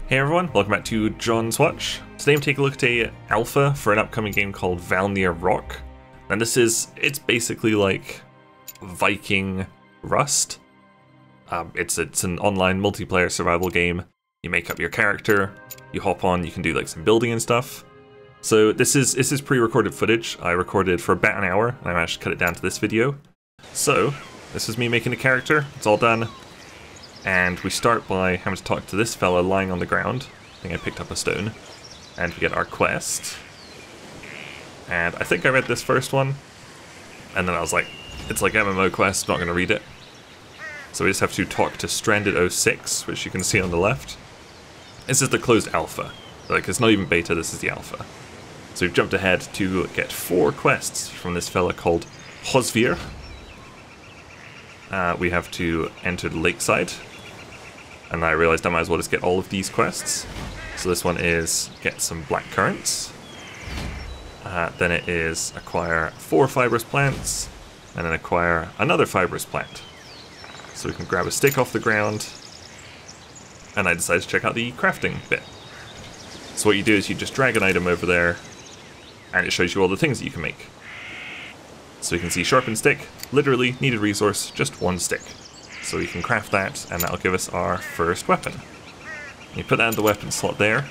Hey everyone, welcome back to John's Watch. Today I'm taking a look at a alpha for an upcoming game called Valnir Rok. And it's basically like Viking Rust. It's an online multiplayer survival game. You make up your character, you hop on, you can do like some building and stuff. So this is pre-recorded footage. I recorded for about an hour and I managed to cut it down to this video. So this is me making a character, it's all done. And we start by having to talk to this fella lying on the ground. I think I picked up a stone. And we get our quest. And I think I read this first one. And then I was like, it's like MMO quest, not going to read it. So we just have to talk to Stranded 06, which you can see on the left. This is the closed alpha. Like, it's not even beta, this is the alpha. So we've jumped ahead to get 4 quests from this fella called Hosvir. We have to enter the lakeside. And I realized I might as well just get all of these quests. So this one is get some black currants. Then it is acquire 4 fibrous plants. And then acquire another fibrous plant. So we can grab a stick off the ground. And I decided to check out the crafting bit. So what you do is you just drag an item over there. And it shows you all the things that you can make. So you can see sharpened stick, literally needed resource, just 1 stick. So we can craft that, and that'll give us our first weapon. You put that in the weapon slot there,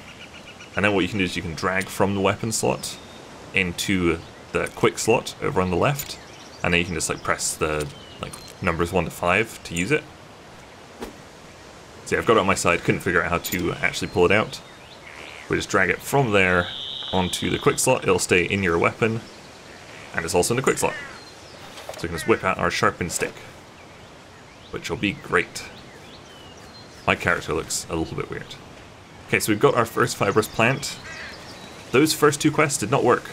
and then what you can do is you can drag from the weapon slot into the quick slot over on the left, and then you can just like press the numbers 1 to 5 to use it. So yeah, I've got it on my side, couldn't figure out how to actually pull it out. We just drag it from there onto the quick slot, it'll stay in your weapon, and it's also in the quick slot. So we can just whip out our sharpened stick, which will be great. My character looks a little bit weird. Okay, so we've got our first fibrous plant. Those first 2 quests did not work.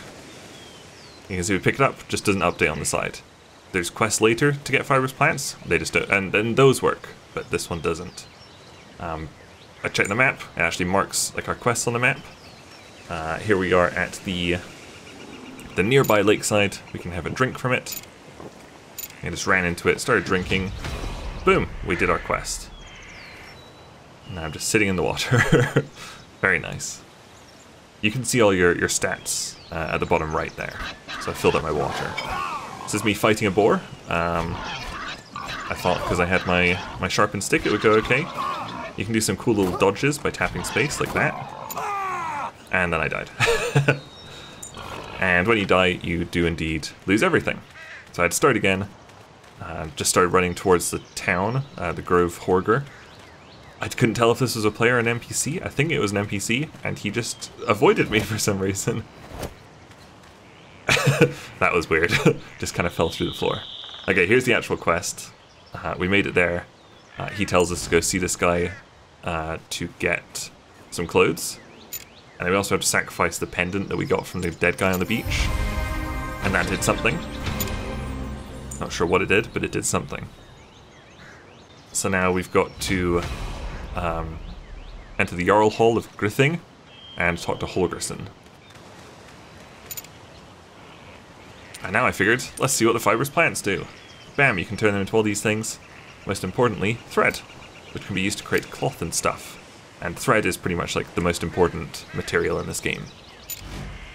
You can see we pick it up, just doesn't update on the side. There's quests later to get fibrous plants, they just don't, and then those work, but this one doesn't. I checked the map, it actually marks like our quests on the map. Here we are at the nearby lakeside, we can have a drink from it. I just ran into it, started drinking. Boom, we did our quest. Now I'm just sitting in the water. Very nice. You can see all your stats at the bottom right there. So I filled up my water. This is me fighting a boar. I thought because I had my sharpened stick it would go okay. You can do some cool little dodges by tapping space like that. And then I died. And when you die, you do indeed lose everything. So I had to start again. Just started running towards the town, the Grove Horger. I couldn't tell if this was a player or an NPC. I think it was an NPC, and he just avoided me for some reason. That was weird. Just kind of fell through the floor. Okay, here's the actual quest. We made it there. He tells us to go see this guy to get some clothes. And we also have to sacrifice the pendant that we got from the dead guy on the beach. And that did something. Not sure what it did, but it did something. So now we've got to enter the Jarl Hall of Grithing and talk to Holgerson. And now I figured, let's see what the fibrous plants do. Bam, you can turn them into all these things. Most importantly, thread, which can be used to create cloth and stuff. And thread is pretty much like the most important material in this game.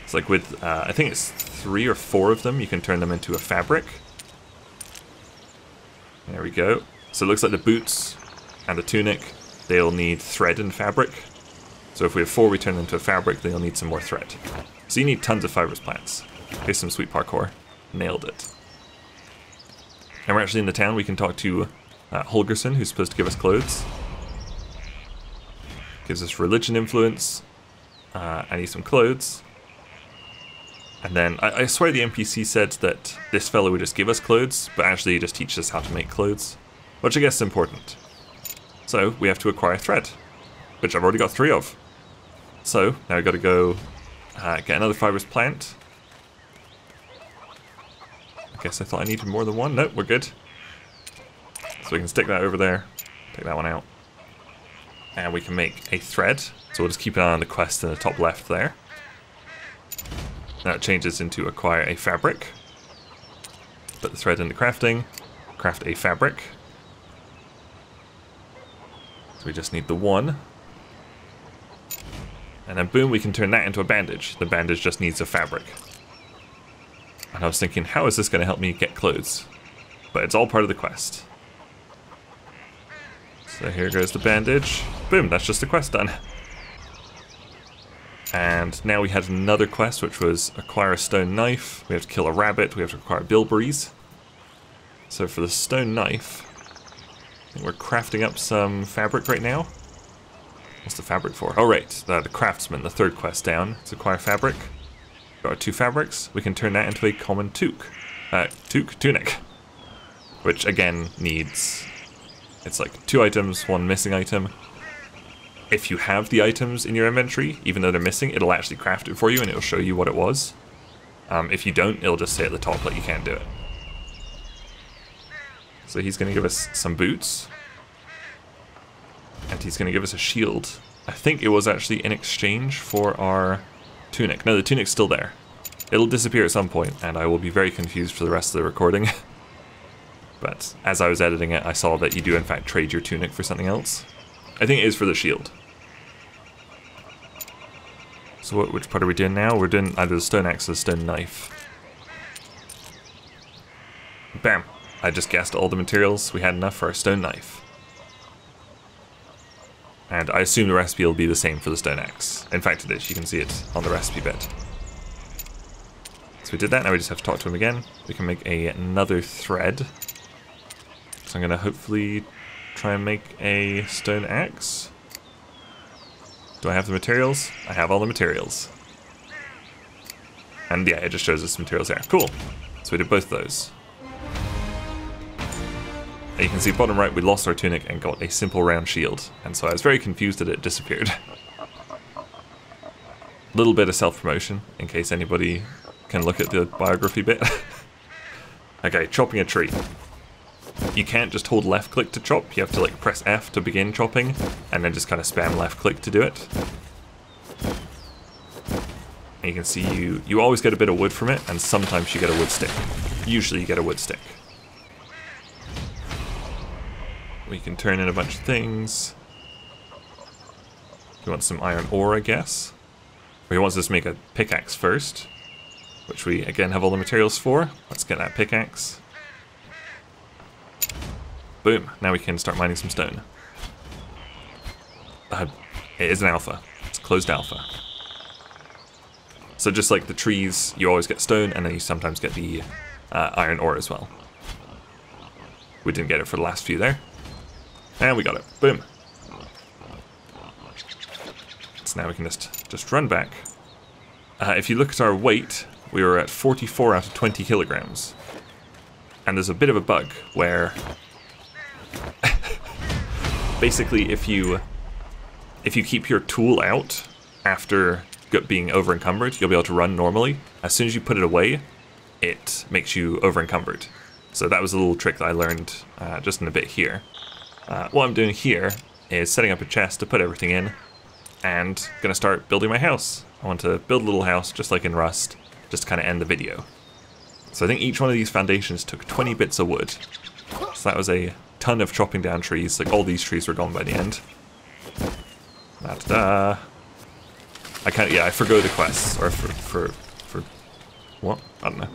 It's like with, I think it's 3 or 4 of them, you can turn them into a fabric. There we go. So it looks like the boots and the tunic, they'll need thread and fabric. So if we have 4, we turn them into a fabric, they'll need some more thread. So you need tons of fibrous plants. Here's some sweet parkour. Nailed it. And we're actually in the town, we can talk to Holgerson, who's supposed to give us clothes. Gives us religion influence. I need some clothes. And then, I swear the NPC said that this fellow would just give us clothes, but actually he just teaches us how to make clothes, which I guess is important. So, we have to acquire thread, which I've already got 3 of. So, now I've got to go get another fibrous plant. I guess I thought I needed more than 1. Nope, we're good. So we can stick that over there, take that one out. And we can make a thread, so we'll just keep an eye on the quest in the top left there. Now it changes into acquire a fabric. Put the thread into crafting, craft a fabric. So we just need the 1. And then boom, we can turn that into a bandage. The bandage just needs a fabric. And I was thinking, how is this going to help me get clothes? But it's all part of the quest. So here goes the bandage. Boom, that's just the quest done. And now we had another quest, which was acquire a stone knife. We have to kill a rabbit. We have to acquire bilberries. So for the stone knife, I think we're crafting up some fabric right now. What's the fabric for? Oh right, the craftsman, the third quest down. Let's acquire fabric. Got our 2 fabrics. We can turn that into a common tunic. Which again needs, it's like 2 items, 1 missing item. If you have the items in your inventory, even though they're missing, it'll actually craft it for you and it'll show you what it was. If you don't, it'll just say at the top like you can't do it. So he's going to give us some boots. And he's going to give us a shield. I think it was actually in exchange for our tunic. No, the tunic's still there. It'll disappear at some point, and I will be very confused for the rest of the recording. But as I was editing it, I saw that you do in fact trade your tunic for something else. I think it is for the shield. So which part are we doing now? We're doing either the stone axe or the stone knife. Bam! I just guessed all the materials. We had enough for our stone knife. And I assume the recipe will be the same for the stone axe. In fact it is, you can see it on the recipe bit. So we did that, now we just have to talk to him again. We can make another thread. So I'm going to hopefully try and make a stone axe. Do I have the materials? I have all the materials. And yeah, it just shows us materials there. Cool. So we did both of those. And you can see bottom right, we lost our tunic and got a simple round shield. And so I was very confused that it disappeared. A little bit of self-promotion, in case anybody can look at the biography bit. Okay, chopping a tree. You can't just hold left click to chop, you have to like press F to begin chopping, and then just kind of spam left click to do it. And you can see you always get a bit of wood from it, and sometimes you get a wood stick. Usually you get a wood stick. We can turn in a bunch of things. He wants some iron ore, I guess. Or he wants us to make a pickaxe first, which we again have all the materials for. Let's get that pickaxe. Boom, now we can start mining some stone. It is an alpha. It's closed alpha. So just like the trees, you always get stone, and then you sometimes get the iron ore as well. We didn't get it for the last few there. And we got it. Boom. So now we can just run back. If you look at our weight, we were at 44 out of 20 kilograms. And there's a bit of a bug where basically if you keep your tool out after being over encumbered, you'll be able to run normally. As soon as you put it away, it makes you over encumbered. So that was a little trick that I learned just in a bit here. What I'm doing here is setting up a chest to put everything in and gonna start building my house. I want to build a little house just like in Rust, just to kind of end the video. So I think each one of these foundations took 20 bits of wood. So that was a ton of chopping down trees, like all these trees were gone by the end. Da-da-da. I forgo the quests, or for what? I don't know.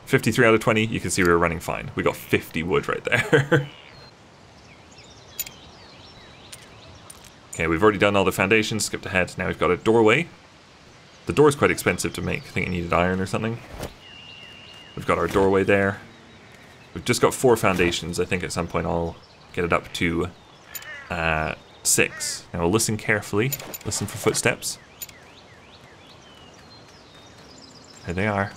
53 out of 20, you can see we were running fine. We got 50 wood right there. Okay, we've already done all the foundations, skipped ahead, now we've got a doorway. The door is quite expensive to make, I think it needed iron or something. We've got our doorway there. We've just got 4 foundations, I think at some point I'll get it up to 6. Now we'll listen carefully, listen for footsteps. There they are.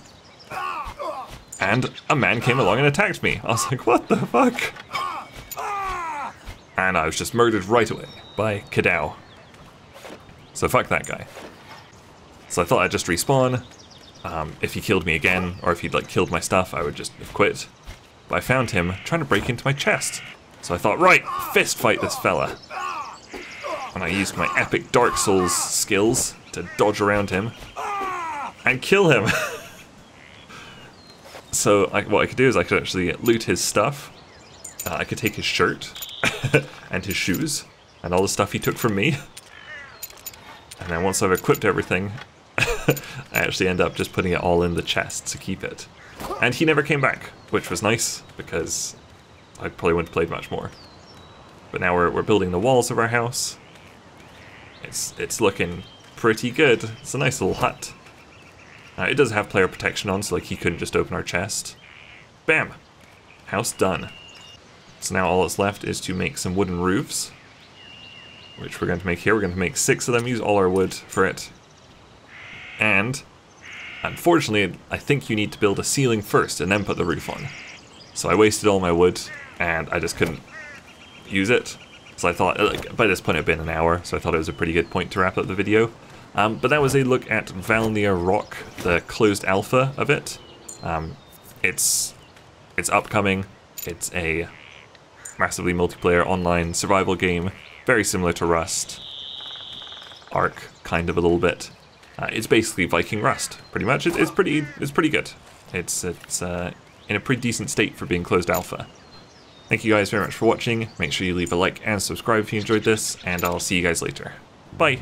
And a man came along and attacked me. I was like, what the fuck? And I was just murdered right away by Kadao. So fuck that guy. So I thought I'd just respawn. If he killed me again, or if he'd like killed my stuff, I would just have quit. But I found him trying to break into my chest. So I thought, right, fist fight this fella. And I used my epic Dark Souls skills to dodge around him and kill him. So what I could do is I could actually loot his stuff. I could take his shirt and his shoes and all the stuff he took from me. And then once I've equipped everything, I actually end up just putting it all in the chest to keep it. And he never came back, which was nice, because I probably wouldn't have played much more. But now we're building the walls of our house. It's looking pretty good. It's a nice little hut. It does have player protection on, so like he couldn't just open our chest. Bam! House done. So now all that's left is to make some wooden roofs, which we're going to make here. We're going to make 6 of them, use all our wood for it. And, unfortunately, I think you need to build a ceiling first and then put the roof on. So I wasted all my wood, and I just couldn't use it. So I thought, like, by this point it had been an hour, so I thought it was a pretty good point to wrap up the video. But that was a look at Valnir Rok, the closed alpha of it. It's upcoming. It's a massively multiplayer online survival game, very similar to Rust. Ark, kind of a little bit. It's basically Viking Rust, pretty much. It's pretty good. It's in a pretty decent state for being closed alpha. Thank you guys very much for watching. Make sure you leave a like and subscribe if you enjoyed this, and I'll see you guys later. Bye!